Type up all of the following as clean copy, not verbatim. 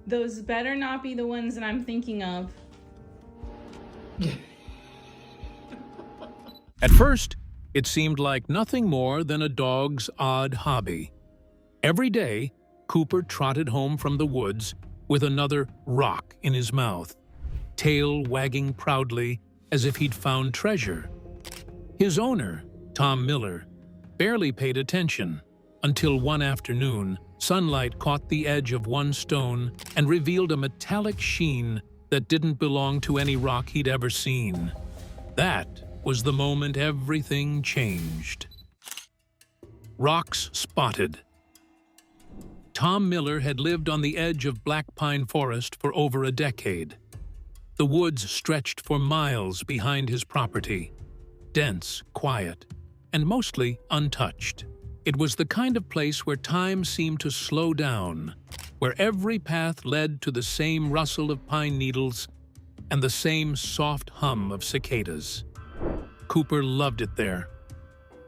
Those better not be the ones that I'm thinking of. At first, it seemed like nothing more than a dog's odd hobby. Every day, Cooper trotted home from the woods with another rock in his mouth, tail wagging proudly as if he'd found treasure. His owner, Tom Miller, barely paid attention until one afternoon, sunlight caught the edge of one stone and revealed a metallic sheen that didn't belong to any rock he'd ever seen. That was the moment everything changed. Rocks spotted. Tom Miller had lived on the edge of Black Pine Forest for over a decade. The woods stretched for miles behind his property, dense, quiet, and mostly untouched. It was the kind of place where time seemed to slow down, where every path led to the same rustle of pine needles and the same soft hum of cicadas. Cooper loved it there.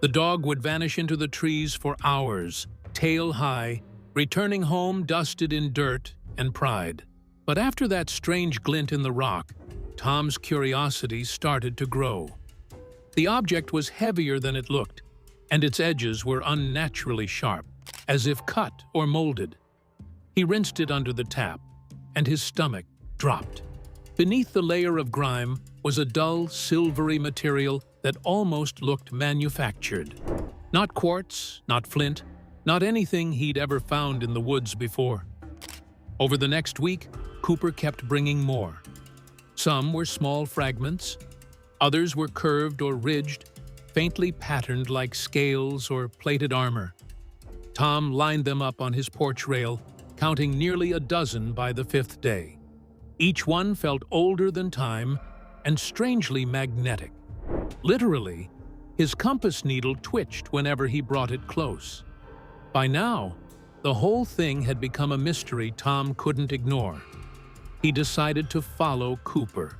The dog would vanish into the trees for hours, tail high, returning home dusted in dirt and pride. But after that strange glint in the rock, Tom's curiosity started to grow. The object was heavier than it looked, and its edges were unnaturally sharp, as if cut or molded. He rinsed it under the tap, and his stomach dropped. Beneath the layer of grime was a dull, silvery material that almost looked manufactured. Not quartz, not flint, not anything he'd ever found in the woods before. Over the next week, Cooper kept bringing more. Some were small fragments, others were curved or ridged, faintly patterned like scales or plated armor. Tom lined them up on his porch rail, counting nearly a dozen by the fifth day. Each one felt older than time and strangely magnetic. Literally, his compass needle twitched whenever he brought it close. By now, the whole thing had become a mystery Tom couldn't ignore. He decided to follow Cooper.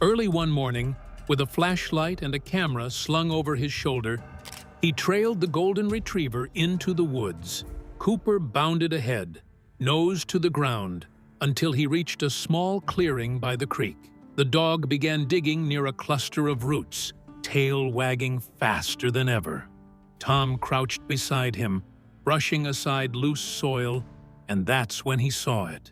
Early one morning, with a flashlight and a camera slung over his shoulder, he trailed the golden retriever into the woods. Cooper bounded ahead, nose to the ground, until he reached a small clearing by the creek. The dog began digging near a cluster of roots, tail wagging faster than ever. Tom crouched beside him, brushing aside loose soil, and that's when he saw it.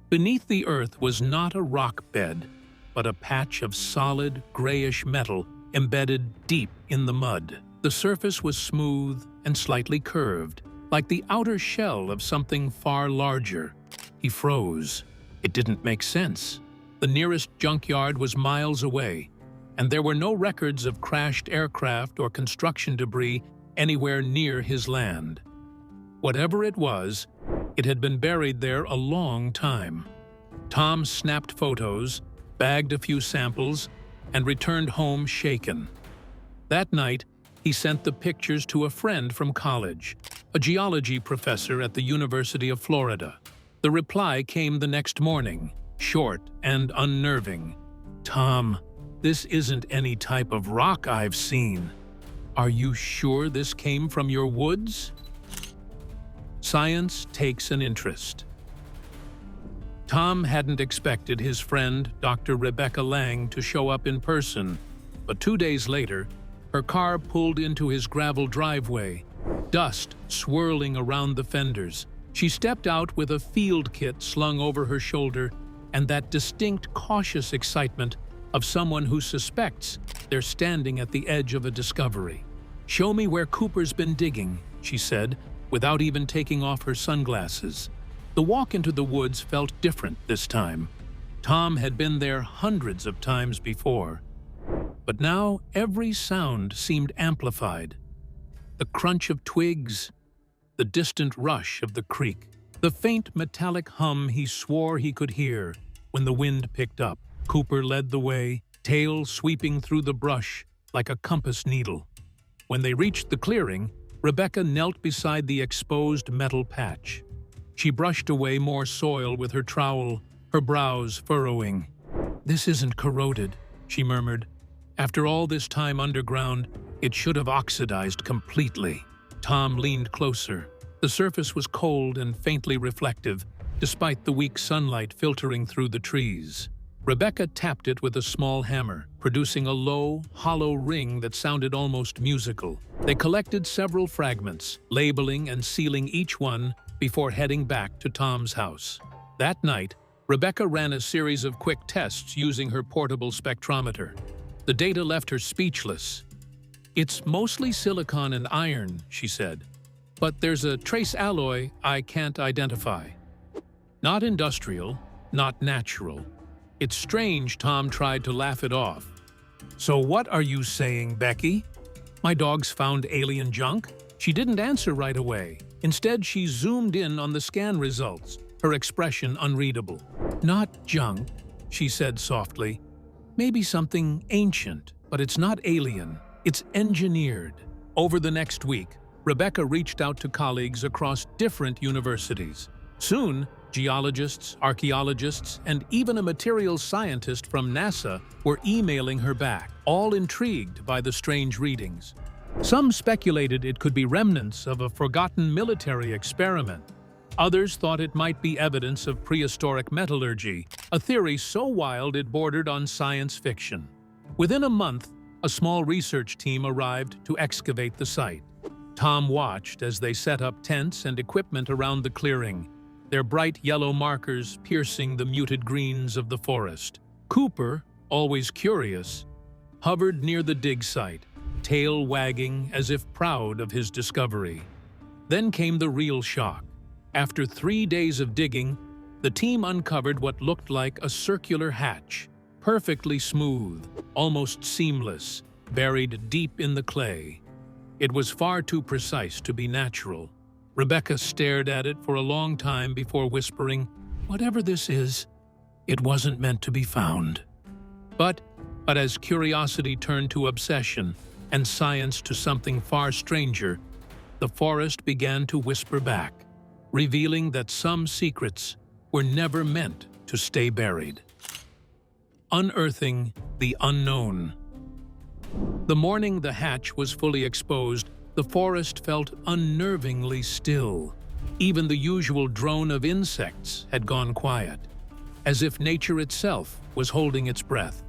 Beneath the earth was not a rock bed, but a patch of solid, grayish metal embedded deep in the mud. The surface was smooth and slightly curved, like the outer shell of something far larger. He froze. It didn't make sense. The nearest junkyard was miles away, and there were no records of crashed aircraft or construction debris anywhere near his land. Whatever it was, it had been buried there a long time. Tom snapped photos, bagged a few samples, and returned home shaken. That night, he sent the pictures to a friend from college, a geology professor at the University of Florida. The reply came the next morning, short and unnerving. "Tom, this isn't any type of rock I've seen. Are you sure this came from your woods?" Science takes an interest. Tom hadn't expected his friend, Dr. Rebecca Lang, to show up in person, but 2 days later, her car pulled into his gravel driveway, dust swirling around the fenders. She stepped out with a field kit slung over her shoulder and that distinct, cautious excitement of someone who suspects they're standing at the edge of a discovery. "Show me where Cooper's been digging," she said, without even taking off her sunglasses. The walk into the woods felt different this time. Tom had been there hundreds of times before, but now every sound seemed amplified. The crunch of twigs, the distant rush of the creek, the faint metallic hum he swore he could hear when the wind picked up. Cooper led the way, tail sweeping through the brush like a compass needle. When they reached the clearing, Rebecca knelt beside the exposed metal patch. She brushed away more soil with her trowel, her brows furrowing. "This isn't corroded," she murmured. "After all this time underground, it should have oxidized completely." Tom leaned closer. The surface was cold and faintly reflective, despite the weak sunlight filtering through the trees. Rebecca tapped it with a small hammer, producing a low, hollow ring that sounded almost musical. They collected several fragments, labeling and sealing each one before heading back to Tom's house. That night, Rebecca ran a series of quick tests using her portable spectrometer. The data left her speechless. "It's mostly silicon and iron," she said, "but there's a trace alloy I can't identify. Not industrial, not natural." It's strange, Tom tried to laugh it off. "So what are you saying, Becky? My dogs found alien junk?" She didn't answer right away. Instead, she zoomed in on the scan results, her expression unreadable. "Not junk," she said softly. "Maybe something ancient, but it's not alien. It's engineered." Over the next week, Rebecca reached out to colleagues across different universities. Soon, geologists, archaeologists, and even a materials scientist from NASA were emailing her back, all intrigued by the strange readings. Some speculated it could be remnants of a forgotten military experiment. Others thought it might be evidence of prehistoric metallurgy, a theory so wild it bordered on science fiction. Within a month, a small research team arrived to excavate the site. Tom watched as they set up tents and equipment around the clearing, their bright yellow markers piercing the muted greens of the forest. Cooper, always curious, hovered near the dig site, tail wagging as if proud of his discovery. Then came the real shock. After 3 days of digging, the team uncovered what looked like a circular hatch, perfectly smooth, almost seamless, buried deep in the clay. It was far too precise to be natural. Rebecca stared at it for a long time before whispering, "Whatever this is, it wasn't meant to be found." But as curiosity turned to obsession and science to something far stranger, the forest began to whisper back, revealing that some secrets were never meant to stay buried. Unearthing the unknown. The morning the hatch was fully exposed, the forest felt unnervingly still. Even the usual drone of insects had gone quiet, as if nature itself was holding its breath.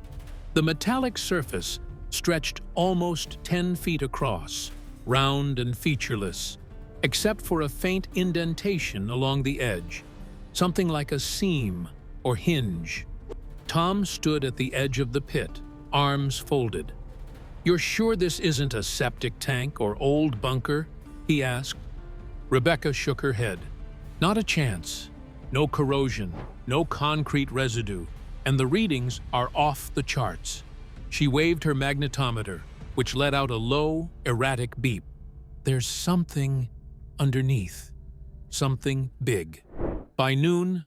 The metallic surface stretched almost 10 feet across, round and featureless, except for a faint indentation along the edge, something like a seam or hinge. Tom stood at the edge of the pit, arms folded. "You're sure this isn't a septic tank or old bunker?" he asked. Rebecca shook her head. "Not a chance. No corrosion, no concrete residue, and the readings are off the charts." She waved her magnetometer, which let out a low, erratic beep. "There's something underneath. Something big." By noon,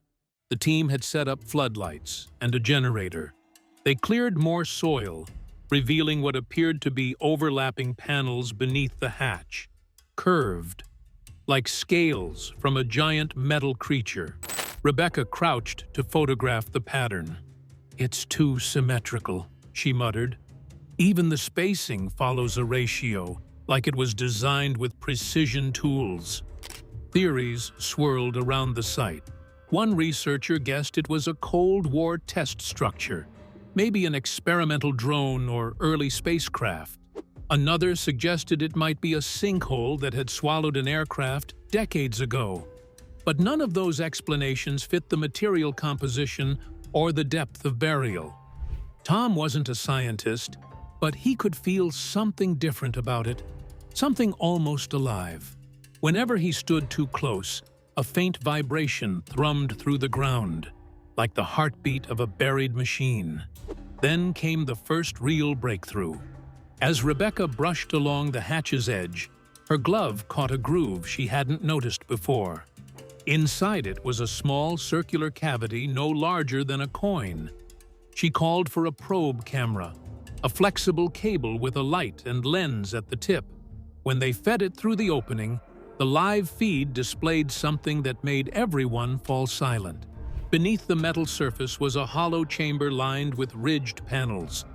the team had set up floodlights and a generator. They cleared more soil, revealing what appeared to be overlapping panels beneath the hatch, curved, like scales from a giant metal creature. Rebecca crouched to photograph the pattern. "It's too symmetrical," she muttered. "Even the spacing follows a ratio, like it was designed with precision tools." Theories swirled around the site. One researcher guessed it was a Cold War test structure, maybe an experimental drone or early spacecraft. Another suggested it might be a sinkhole that had swallowed an aircraft decades ago. But none of those explanations fit the material composition or the depth of burial. Tom wasn't a scientist, but he could feel something different about it, something almost alive. Whenever he stood too close, a faint vibration thrummed through the ground, like the heartbeat of a buried machine. Then came the first real breakthrough. As Rebecca brushed along the hatch's edge, her glove caught a groove she hadn't noticed before. Inside it was a small circular cavity no larger than a coin. She called for a probe camera, a flexible cable with a light and lens at the tip. When they fed it through the opening, the live feed displayed something that made everyone fall silent. Beneath the metal surface was a hollow chamber lined with ridged panels.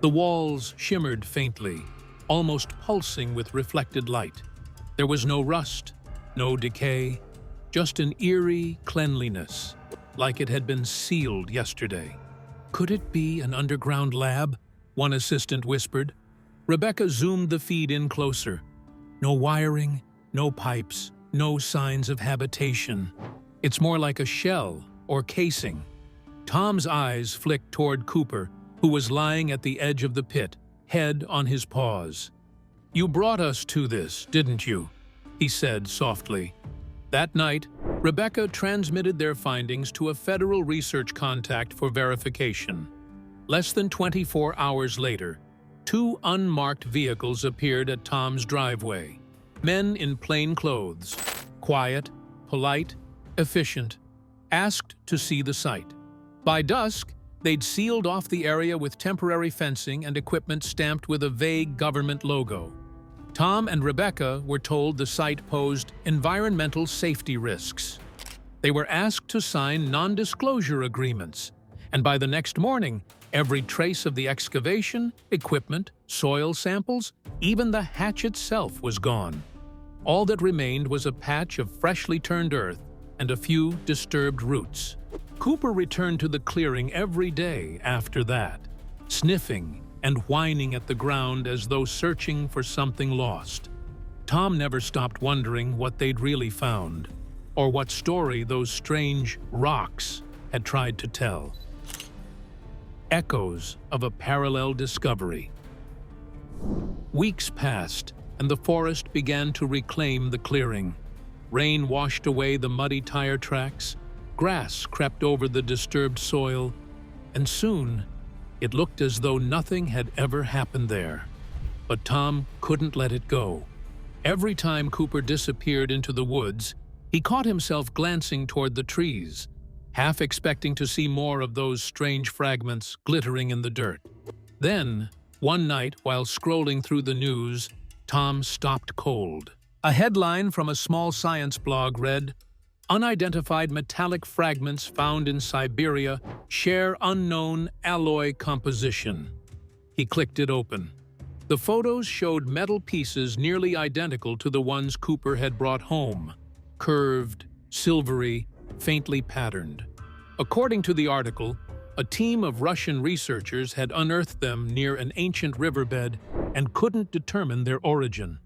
The walls shimmered faintly, almost pulsing with reflected light. There was no rust, no decay, just an eerie cleanliness, like it had been sealed yesterday. Could it be an underground lab? One assistant whispered. Rebecca zoomed the feed in closer. No wiring, no pipes, no signs of habitation. It's more like a shell or casing. Tom's eyes flicked toward Cooper, who was lying at the edge of the pit, head on his paws. You brought us to this, didn't you? He said softly. That night, Rebecca transmitted their findings to a federal research contact for verification. Less than 24 hours later, 2 unmarked vehicles appeared at Tom's driveway. Men in plain clothes, quiet, polite, efficient, asked to see the site. By dusk, they'd sealed off the area with temporary fencing and equipment stamped with a vague government logo. Tom and Rebecca were told the site posed environmental safety risks. They were asked to sign non-disclosure agreements, and by the next morning, every trace of the excavation, equipment, soil samples, even the hatch itself was gone. All that remained was a patch of freshly turned earth and a few disturbed roots. Cooper returned to the clearing every day after that, sniffing and whining at the ground as though searching for something lost. Tom never stopped wondering what they'd really found, or what story those strange rocks had tried to tell. Echoes of a parallel discovery. Weeks passed, and the forest began to reclaim the clearing. Rain washed away the muddy tire tracks, grass crept over the disturbed soil, and soon it looked as though nothing had ever happened there. But Tom couldn't let it go. Every time Cooper disappeared into the woods, he caught himself glancing toward the trees, half expecting to see more of those strange fragments glittering in the dirt. Then, one night while scrolling through the news, Tom stopped cold. A headline from a small science blog read, "Unidentified metallic fragments found in Siberia share unknown alloy composition." He clicked it open. The photos showed metal pieces nearly identical to the ones Cooper had brought home, curved, silvery, faintly patterned. According to the article, a team of Russian researchers had unearthed them near an ancient riverbed and couldn't determine their origin.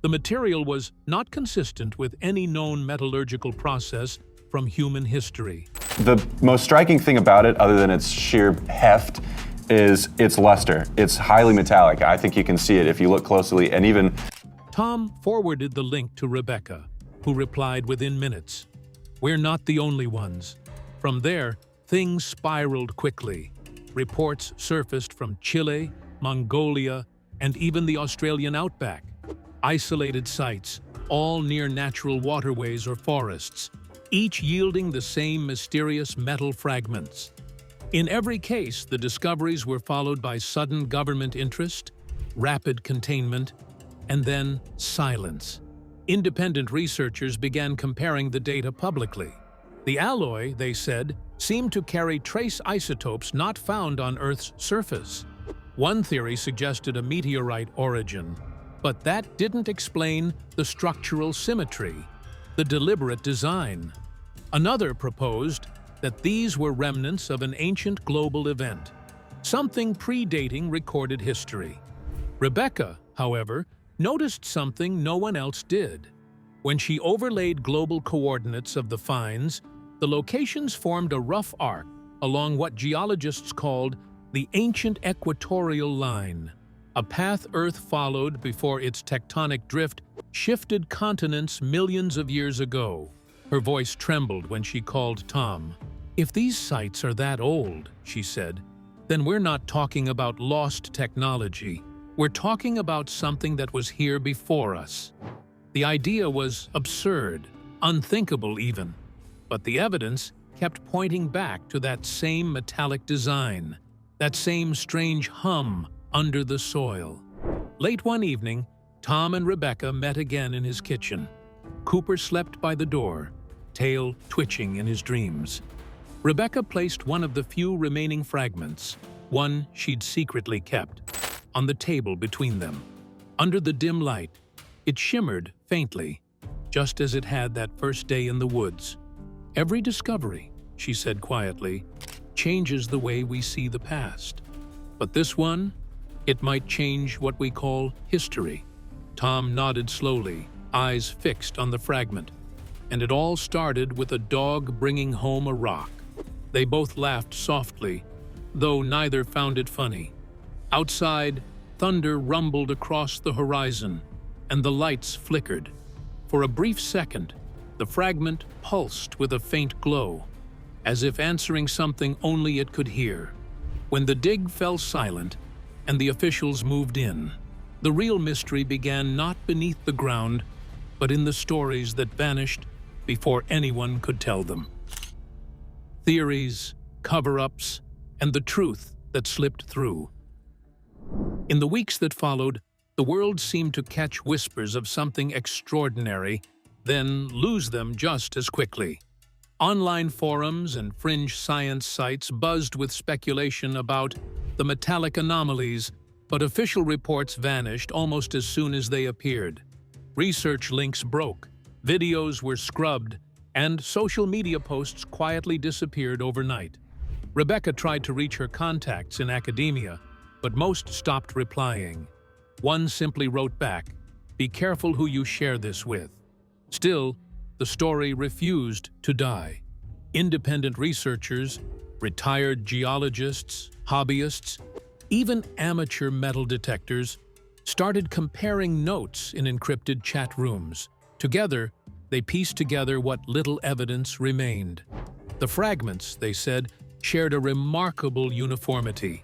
The material was not consistent with any known metallurgical process from human history. The most striking thing about it, other than its sheer heft, is its luster. It's highly metallic. I think you can see it if you look closely, and even... Tom forwarded the link to Rebecca, who replied within minutes. We're not the only ones. From there, things spiraled quickly. Reports surfaced from Chile, Mongolia, and even the Australian outback. Isolated sites, all near natural waterways or forests, each yielding the same mysterious metal fragments. In every case, the discoveries were followed by sudden government interest, rapid containment, and then silence. Independent researchers began comparing the data publicly. The alloy, they said, seemed to carry trace isotopes not found on Earth's surface. One theory suggested a meteorite origin, but that didn't explain the structural symmetry, the deliberate design. Another proposed that these were remnants of an ancient global event, something predating recorded history. Rebecca, however, noticed something no one else did. When she overlaid global coordinates of the finds, the locations formed a rough arc along what geologists called the ancient equatorial line, a path Earth followed before its tectonic drift shifted continents millions of years ago. Her voice trembled when she called Tom. If these sites are that old, she said, then we're not talking about lost technology. We're talking about something that was here before us. The idea was absurd, unthinkable even, but the evidence kept pointing back to that same metallic design, that same strange hum under the soil. Late one evening, Tom and Rebecca met again in his kitchen. Cooper slept by the door, tail twitching in his dreams. Rebecca placed one of the few remaining fragments, one she'd secretly kept, on the table between them. Under the dim light, it shimmered faintly, just as it had that first day in the woods. "Every discovery," she said quietly, "changes the way we see the past. But this one, it might change what we call history." Tom nodded slowly, eyes fixed on the fragment. "And it all started with a dog bringing home a rock." They both laughed softly, though neither found it funny. Outside, thunder rumbled across the horizon, and the lights flickered. For a brief second, the fragment pulsed with a faint glow, as if answering something only it could hear. When the dig fell silent and the officials moved in, the real mystery began not beneath the ground, but in the stories that vanished before anyone could tell them. Theories, cover-ups, and the truth that slipped through. In the weeks that followed, the world seemed to catch whispers of something extraordinary, then lose them just as quickly. Online forums and fringe science sites buzzed with speculation about the metallic anomalies, but official reports vanished almost as soon as they appeared. Research links broke, videos were scrubbed, and social media posts quietly disappeared overnight. Rebecca tried to reach her contacts in academia, but most stopped replying. One simply wrote back, "Be careful who you share this with." Still, the story refused to die. Independent researchers, retired geologists, hobbyists, even amateur metal detectors started comparing notes in encrypted chat rooms. Together, they pieced together what little evidence remained. The fragments, they said, shared a remarkable uniformity.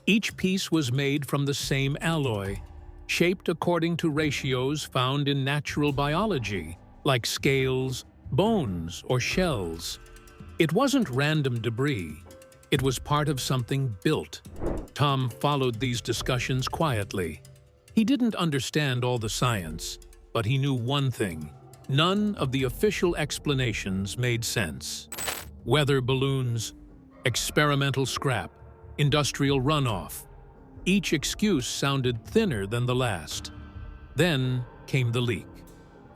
Each piece was made from the same alloy, shaped according to ratios found in natural biology, like scales, bones, or shells. It wasn't random debris. It was part of something built. Tom followed these discussions quietly. He didn't understand all the science, but he knew one thing. None of the official explanations made sense. Weather balloons, experimental scrap, industrial runoff. Each excuse sounded thinner than the last. Then came the leak.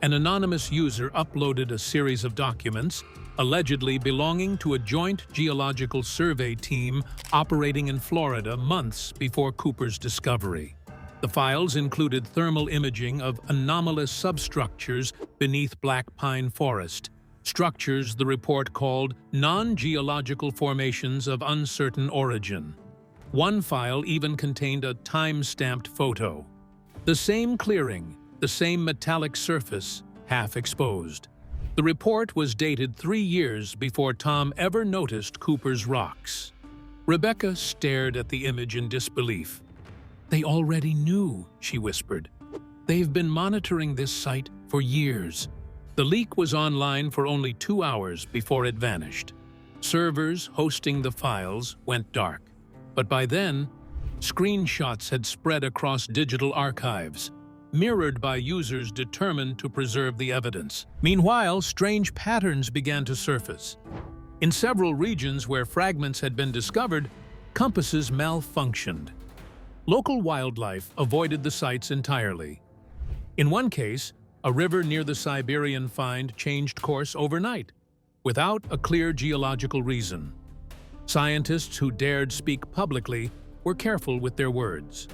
An anonymous user uploaded a series of documents allegedly belonging to a joint geological survey team operating in Florida months before Cooper's discovery. The files included thermal imaging of anomalous substructures beneath black pine forest, structures the report called non-geological formations of uncertain origin. One file even contained a time-stamped photo. The same clearing, the same metallic surface, half exposed. The report was dated 3 years before Tom ever noticed Cooper's rocks. Rebecca stared at the image in disbelief. "They already knew," she whispered. "They've been monitoring this site for years." The leak was online for only 2 hours before it vanished. Servers hosting the files went dark. But by then, screenshots had spread across digital archives, mirrored by users determined to preserve the evidence. Meanwhile, strange patterns began to surface. In several regions where fragments had been discovered, compasses malfunctioned. Local wildlife avoided the sites entirely. In one case, a river near the Siberian find changed course overnight, without a clear geological reason. Scientists who dared speak publicly were careful with their words.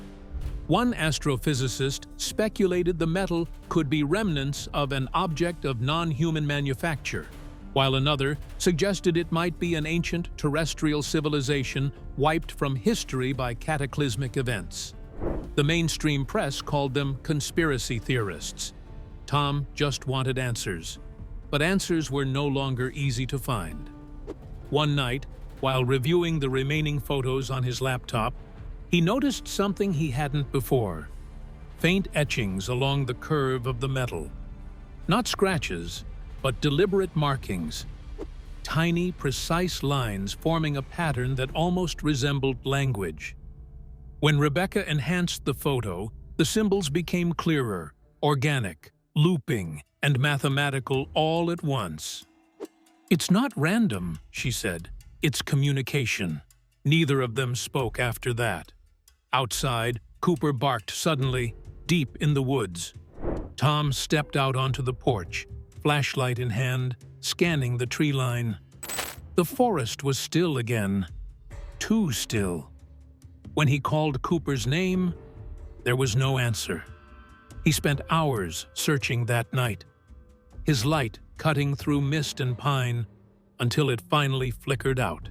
One astrophysicist speculated the metal could be remnants of an object of non-human manufacture, while another suggested it might be an ancient terrestrial civilization wiped from history by cataclysmic events. The mainstream press called them conspiracy theorists. Tom just wanted answers, but answers were no longer easy to find. One night, while reviewing the remaining photos on his laptop, he noticed something he hadn't before: faint etchings along the curve of the metal. Not scratches, but deliberate markings. Tiny, precise lines forming a pattern that almost resembled language. When Rebecca enhanced the photo, the symbols became clearer, organic, looping, and mathematical all at once. "It's not random," she said. "It's communication." Neither of them spoke after that. Outside, Cooper barked suddenly, deep in the woods. Tom stepped out onto the porch, flashlight in hand, scanning the tree line. The forest was still again. Too still. When he called Cooper's name, there was no answer. He spent hours searching that night, his light cutting through mist and pine until it finally flickered out.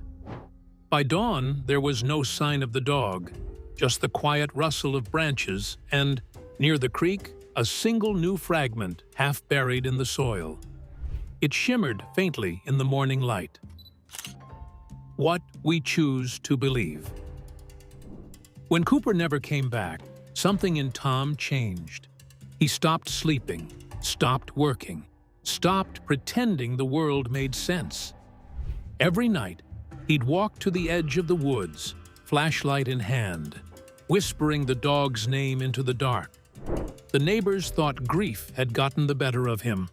By dawn, there was no sign of the dog, just the quiet rustle of branches and, near the creek, a single new fragment half buried in the soil. It shimmered faintly in the morning light. What we choose to believe. When Cooper never came back, something in Tom changed. He stopped sleeping, stopped working, stopped pretending the world made sense. Every night, he'd walk to the edge of the woods, flashlight in hand, whispering the dog's name into the dark. The neighbors thought grief had gotten the better of him.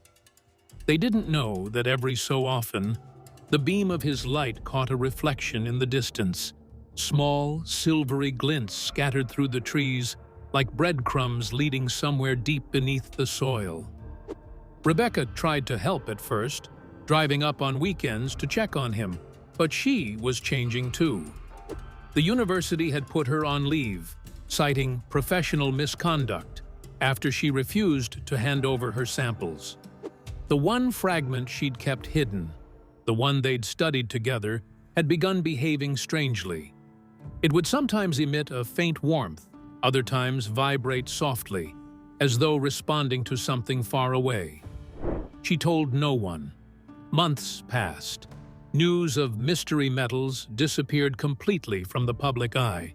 They didn't know that every so often, the beam of his light caught a reflection in the distance, small, silvery glints scattered through the trees like breadcrumbs leading somewhere deep beneath the soil. Rebecca tried to help at first, driving up on weekends to check on him, but she was changing too. The university had put her on leave, citing professional misconduct after she refused to hand over her samples. The one fragment she'd kept hidden, the one they'd studied together, had begun behaving strangely. It would sometimes emit a faint warmth, other times vibrate softly, as though responding to something far away. She told no one. Months passed. News of mystery metals disappeared completely from the public eye.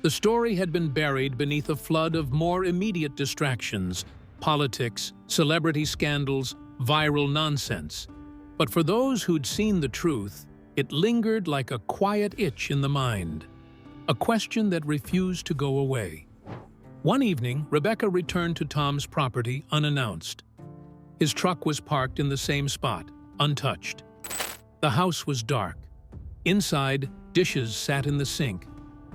The story had been buried beneath a flood of more immediate distractions, politics, celebrity scandals, viral nonsense. But for those who'd seen the truth, it lingered like a quiet itch in the mind, a question that refused to go away. One evening, Rebecca returned to Tom's property unannounced. His truck was parked in the same spot, untouched. The house was dark. Inside, dishes sat in the sink,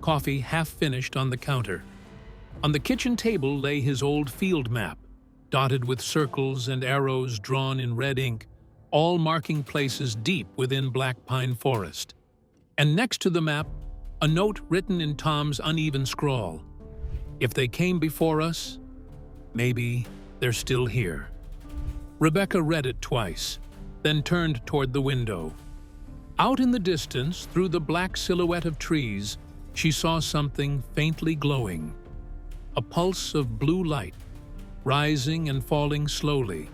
coffee half-finished on the counter. On the kitchen table lay his old field map, dotted with circles and arrows drawn in red ink, all marking places deep within Black Pine Forest. And next to the map, a note written in Tom's uneven scrawl. If they came before us, maybe they're still here. Rebecca read it twice, then turned toward the window. Out in the distance, through the black silhouette of trees, she saw something faintly glowing. A pulse of blue light, rising and falling slowly,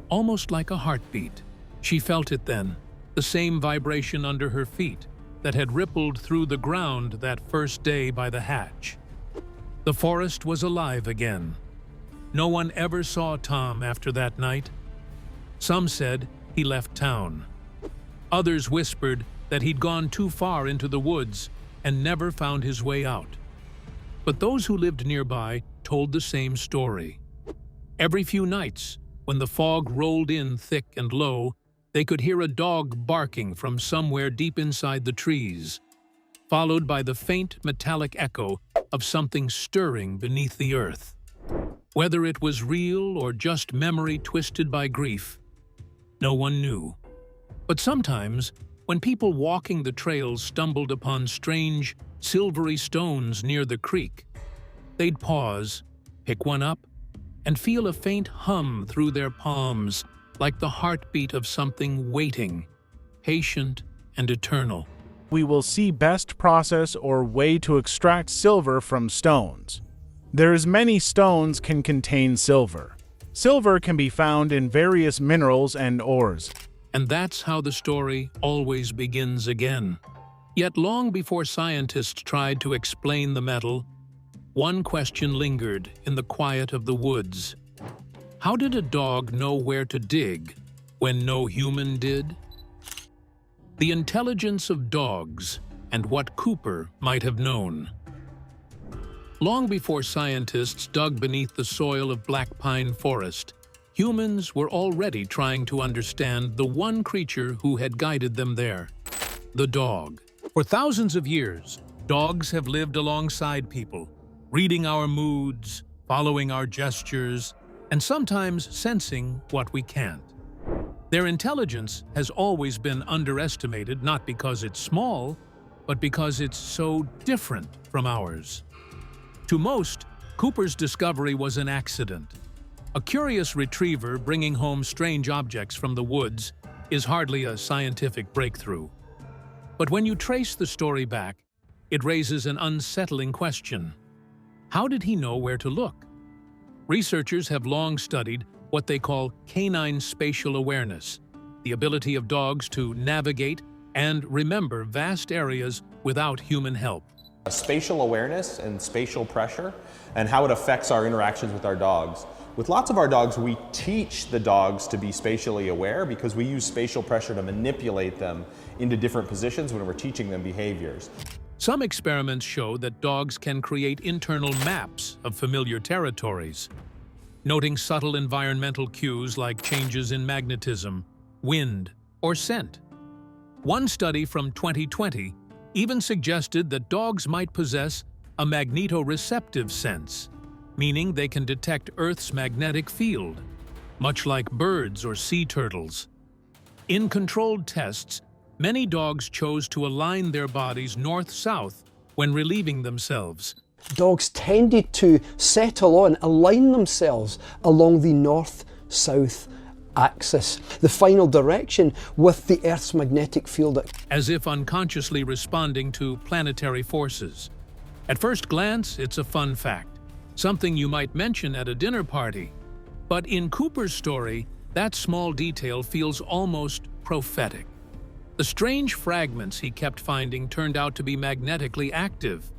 almost like a heartbeat. She felt it then, the same vibration under her feet that had rippled through the ground that first day by the hatch. The forest was alive again. No one ever saw Tom after that night. Some said he left town. Others whispered that he'd gone too far into the woods and never found his way out. But those who lived nearby told the same story. Every few nights, when the fog rolled in thick and low, they could hear a dog barking from somewhere deep inside the trees, followed by the faint metallic echo of something stirring beneath the earth. Whether it was real or just memory twisted by grief, no one knew. But sometimes, when people walking the trails stumbled upon strange, silvery stones near the creek, they'd pause, pick one up, and feel a faint hum through their palms, like the heartbeat of something waiting, patient and eternal. We will see best process or way to extract silver from stones. There's many stones can contain silver. Silver can be found in various minerals and ores. And that's how the story always begins again. Yet long before scientists tried to explain the metal, one question lingered in the quiet of the woods. How did a dog know where to dig when no human did? The intelligence of dogs and what Cooper might have known. Long before scientists dug beneath the soil of Black Pine Forest, humans were already trying to understand the one creature who had guided them there, the dog. For thousands of years, dogs have lived alongside people, reading our moods, following our gestures, and sometimes sensing what we can't. Their intelligence has always been underestimated, not because it's small, but because it's so different from ours. To most, Cooper's discovery was an accident. A curious retriever bringing home strange objects from the woods is hardly a scientific breakthrough. But when you trace the story back, it raises an unsettling question. How did he know where to look? Researchers have long studied what they call canine spatial awareness, the ability of dogs to navigate and remember vast areas without human help. Spatial awareness and spatial pressure and how it affects our interactions with our dogs. With lots of our dogs, we teach the dogs to be spatially aware because we use spatial pressure to manipulate them into different positions when we're teaching them behaviors. Some experiments show that dogs can create internal maps of familiar territories, noting subtle environmental cues like changes in magnetism, wind, or scent. One study from 2020 even suggested that dogs might possess a magnetoreceptive sense, meaning they can detect Earth's magnetic field, much like birds or sea turtles. In controlled tests, many dogs chose to align their bodies north-south when relieving themselves. Dogs tended to settle on, align themselves along the north-south axis, the final direction with the Earth's magnetic field. As if unconsciously responding to planetary forces. At first glance, it's a fun fact, something you might mention at a dinner party. But in Cooper's story, that small detail feels almost prophetic. The strange fragments he kept finding turned out to be magnetically active.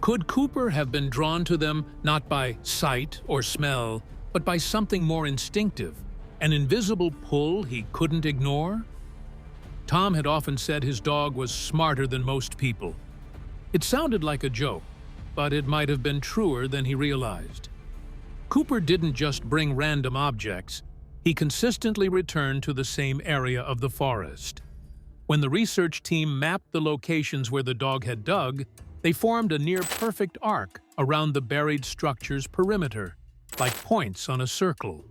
Could Cooper have been drawn to them not by sight or smell, but by something more instinctive, an invisible pull he couldn't ignore? Tom had often said his dog was smarter than most people. It sounded like a joke, but it might have been truer than he realized. Cooper didn't just bring random objects, he consistently returned to the same area of the forest. When the research team mapped the locations where the dog had dug, they formed a near-perfect arc around the buried structure's perimeter, like points on a circle.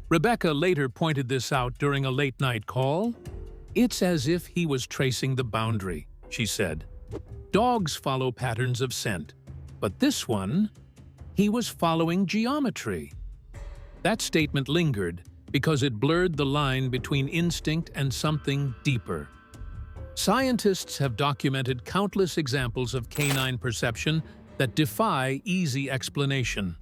Rebecca later pointed this out during a late-night call. "It's as if he was tracing the boundary," she said. "Dogs follow patterns of scent, but this one, he was following geometry." That statement lingered because it blurred the line between instinct and something deeper. Scientists have documented countless examples of canine perception that defy easy explanation.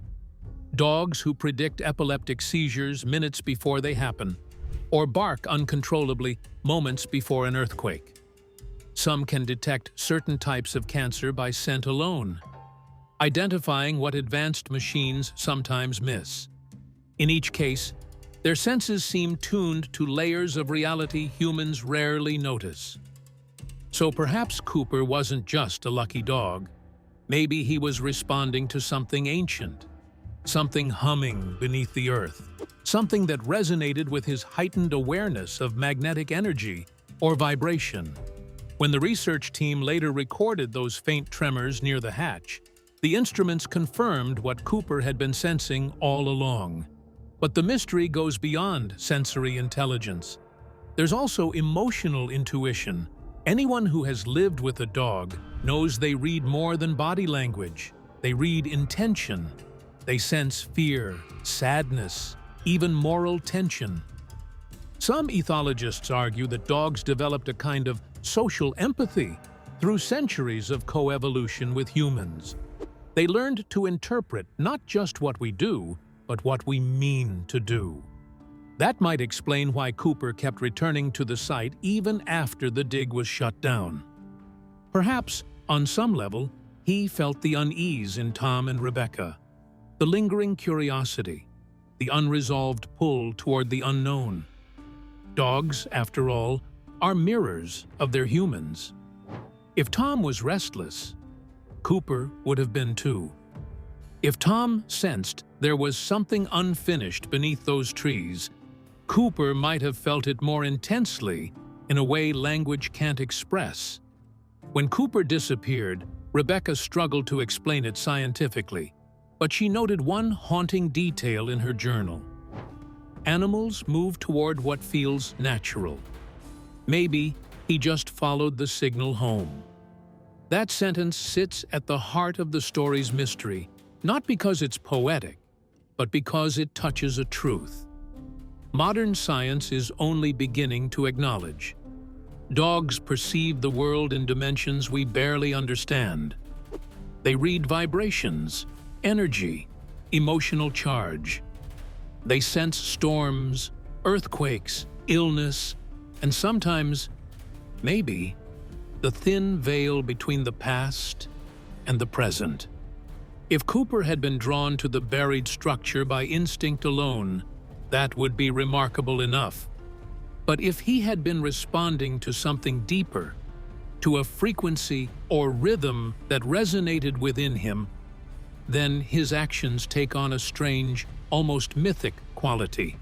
Dogs who predict epileptic seizures minutes before they happen, or bark uncontrollably moments before an earthquake. Some can detect certain types of cancer by scent alone, identifying what advanced machines sometimes miss. In each case, their senses seem tuned to layers of reality humans rarely notice. So perhaps Cooper wasn't just a lucky dog. Maybe he was responding to something ancient, something humming beneath the earth, something that resonated with his heightened awareness of magnetic energy or vibration. When the research team later recorded those faint tremors near the hatch, the instruments confirmed what Cooper had been sensing all along. But the mystery goes beyond sensory intelligence. There's also emotional intuition. Anyone who has lived with a dog knows they read more than body language. They read intention. They sense fear, sadness, even moral tension. Some ethologists argue that dogs developed a kind of social empathy through centuries of coevolution with humans. They learned to interpret not just what we do, but what we mean to do. That might explain why Cooper kept returning to the site even after the dig was shut down. Perhaps, on some level, he felt the unease in Tom and Rebecca, the lingering curiosity, the unresolved pull toward the unknown. Dogs, after all, are mirrors of their humans. If Tom was restless, Cooper would have been too. If Tom sensed there was something unfinished beneath those trees, Cooper might have felt it more intensely in a way language can't express. When Cooper disappeared, Rebecca struggled to explain it scientifically, but she noted one haunting detail in her journal. animals move toward what feels natural. Maybe he just followed the signal home. That sentence sits at the heart of the story's mystery, not because it's poetic, but because it touches a truth modern science is only beginning to acknowledge. Dogs perceive the world in dimensions we barely understand. They read vibrations, energy, emotional charge. They sense storms, earthquakes, illness, and sometimes, maybe, the thin veil between the past and the present. If Cooper had been drawn to the buried structure by instinct alone, that would be remarkable enough. But if he had been responding to something deeper, to a frequency or rhythm that resonated within him, then his actions take on a strange, almost mythic quality.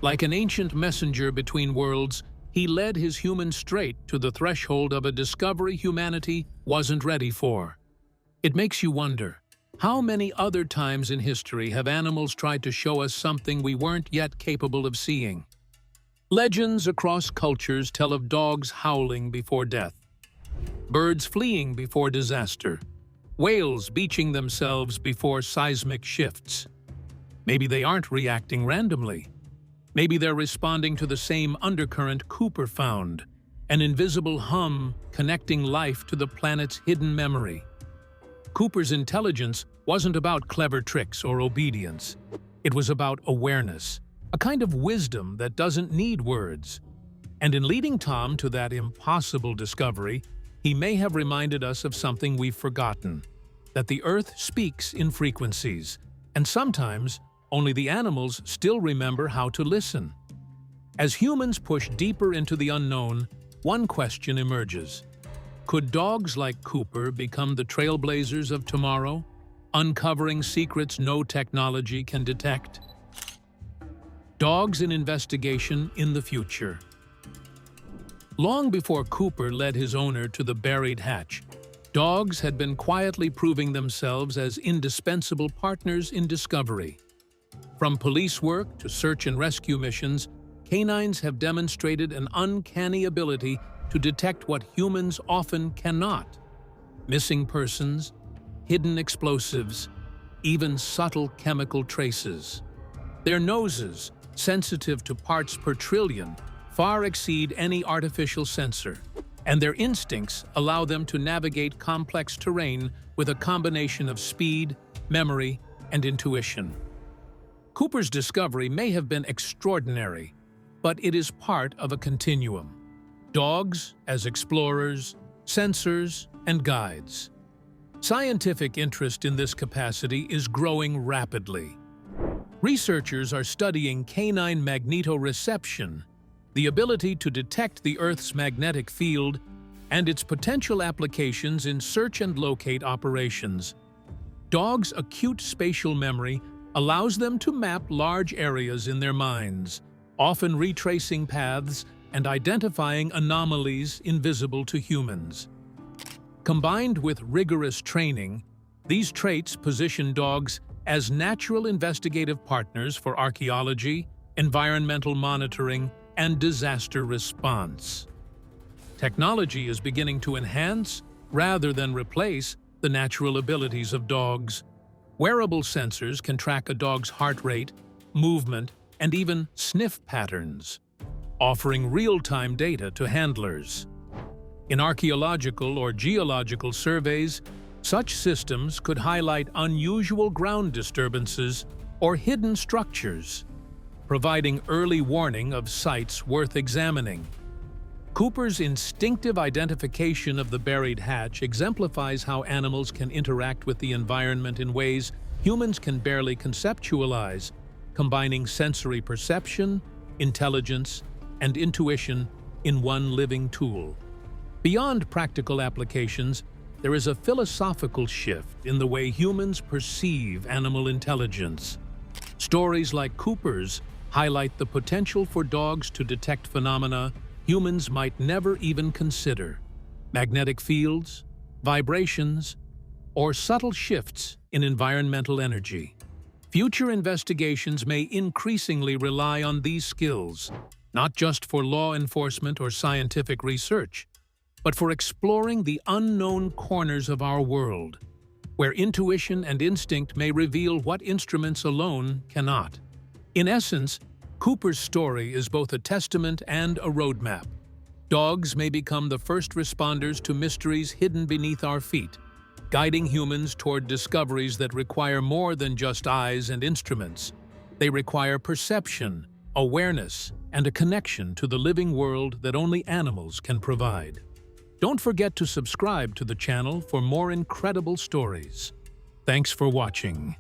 Like an ancient messenger between worlds, he led his human straight to the threshold of a discovery humanity wasn't ready for. It makes you wonder, how many other times in history have animals tried to show us something we weren't yet capable of seeing? Legends across cultures tell of dogs howling before death, birds fleeing before disaster, whales beaching themselves before seismic shifts. Maybe they aren't reacting randomly. Maybe they're responding to the same undercurrent Cooper found, an invisible hum connecting life to the planet's hidden memory. Cooper's intelligence wasn't about clever tricks or obedience. It was about awareness, a kind of wisdom that doesn't need words. And in leading Tom to that impossible discovery, he may have reminded us of something we've forgotten, that the Earth speaks in frequencies, and sometimes only the animals still remember how to listen. As humans push deeper into the unknown, one question emerges. Could dogs like Cooper become the trailblazers of tomorrow, uncovering secrets no technology can detect? Dogs in investigation in the future. Long before Cooper led his owner to the buried hatch, dogs had been quietly proving themselves as indispensable partners in discovery. From police work to search and rescue missions, canines have demonstrated an uncanny ability to detect what humans often cannot: missing persons, hidden explosives, even subtle chemical traces. Their noses, sensitive to parts per trillion, far exceed any artificial sensor, and their instincts allow them to navigate complex terrain with a combination of speed, memory, and intuition. Cooper's discovery may have been extraordinary, but it is part of a continuum. Dogs as explorers, sensors, and guides. Scientific interest in this capacity is growing rapidly. Researchers are studying canine magnetoreception, the ability to detect the Earth's magnetic field, and its potential applications in search and locate operations. Dogs' acute spatial memory allows them to map large areas in their minds, often retracing paths and identifying anomalies invisible to humans. Combined with rigorous training, these traits position dogs as natural investigative partners for archaeology, environmental monitoring, and disaster response. Technology is beginning to enhance, rather than replace, the natural abilities of dogs. Wearable sensors can track a dog's heart rate, movement, and even sniff patterns, offering real-time data to handlers. In archaeological or geological surveys, such systems could highlight unusual ground disturbances or hidden structures, providing early warning of sites worth examining. Cooper's instinctive identification of the buried hatch exemplifies how animals can interact with the environment in ways humans can barely conceptualize, combining sensory perception, intelligence, and intuition in one living tool. Beyond practical applications, there is a philosophical shift in the way humans perceive animal intelligence. Stories like Cooper's highlight the potential for dogs to detect phenomena humans might never even consider: magnetic fields, vibrations, or subtle shifts in environmental energy. Future investigations may increasingly rely on these skills, not just for law enforcement or scientific research, but for exploring the unknown corners of our world, where intuition and instinct may reveal what instruments alone cannot. In essence, Cooper's story is both a testament and a roadmap. Dogs may become the first responders to mysteries hidden beneath our feet, guiding humans toward discoveries that require more than just eyes and instruments. They require perception, awareness, and a connection to the living world that only animals can provide. Don't forget to subscribe to the channel for more incredible stories. Thanks for watching.